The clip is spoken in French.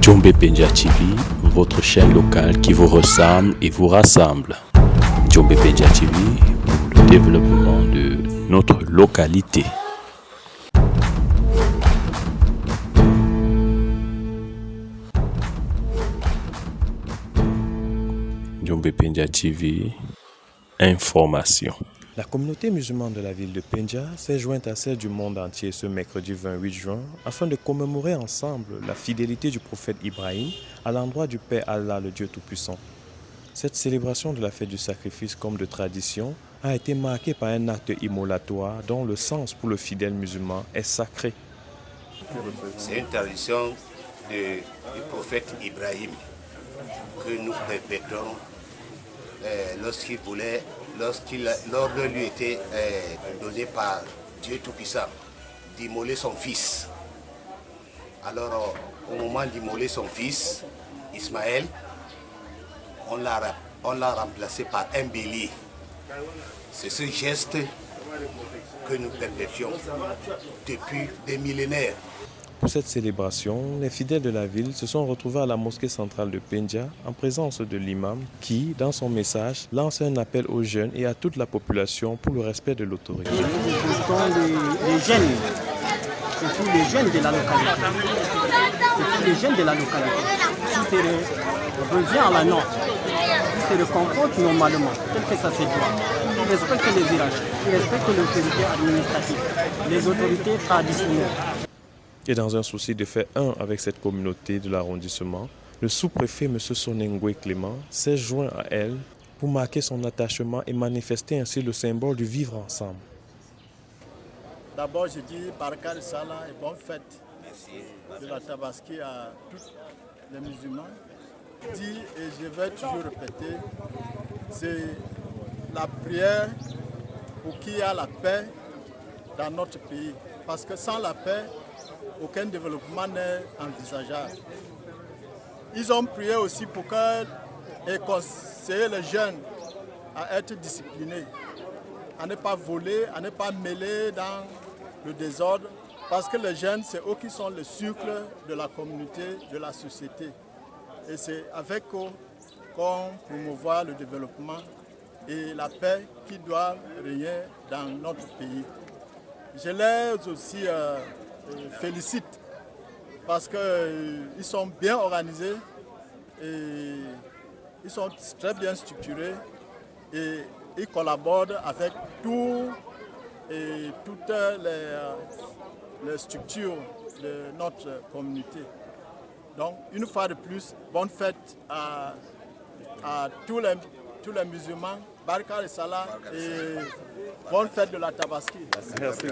Djombe Penja TV, votre chaîne locale qui vous ressemble et vous rassemble. Djombe Penja TV, pour le développement de notre localité. Djombe Penja TV, information. La communauté musulmane de la ville de Penja s'est jointe à celle du monde entier ce mercredi 28 juin afin de commémorer ensemble la fidélité du prophète Ibrahim à l'endroit du Père Allah, le Dieu Tout-Puissant. Cette célébration de la fête du sacrifice comme de tradition a été marquée par un acte immolatoire dont le sens pour le fidèle musulman est sacré. C'est une tradition du prophète Ibrahim que nous répétons l'ordre lui était donné par Dieu Tout-Puissant d'immoler son fils. Alors, au moment d'immoler son fils, Ismaël, on l'a remplacé par un bélier. C'est ce geste que nous perpétuons depuis des millénaires. Pour cette célébration, les fidèles de la ville se sont retrouvés à la mosquée centrale de Penja en présence de l'imam qui, dans son message, lance un appel aux jeunes et à toute la population pour le respect de l'autorité. Nous invitons les jeunes, surtout les jeunes de la localité. Surtout les jeunes de la localité qui se reviennent à la norme, qui se comportent normalement, tel que ça se doit. Ils respectent les villages, ils respectent l'autorité administrative, les autorités traditionnelles. Et dans un souci de faire un avec cette communauté de l'arrondissement, le sous-préfet M. Sonengwe Clément s'est joint à elle pour marquer son attachement et manifester ainsi le symbole du vivre ensemble. D'abord, je dis Baraka Salah et bonne fête de la Tabaski à tous les musulmans. Je dis, et je vais toujours répéter, c'est la prière pour qu'il y ait la paix dans notre pays. Parce que sans la paix, aucun développement n'est envisageable. Ils ont prié aussi pour et conseiller les jeunes à être disciplinés, à ne pas voler, à ne pas mêler dans le désordre, parce que les jeunes, c'est eux qui sont le sucre de la communauté, de la société. Et c'est avec eux qu'on promouvoit le développement et la paix qui doit régner dans notre pays. Je les aussi félicite parce qu'ils sont bien organisés et ils sont très bien structurés et ils collaborent avec toutes les structures de notre communauté. Donc, une fois de plus, bonne fête à tous les musulmans, Baraka et Salah, et bonne fête de la Tabaski. Merci.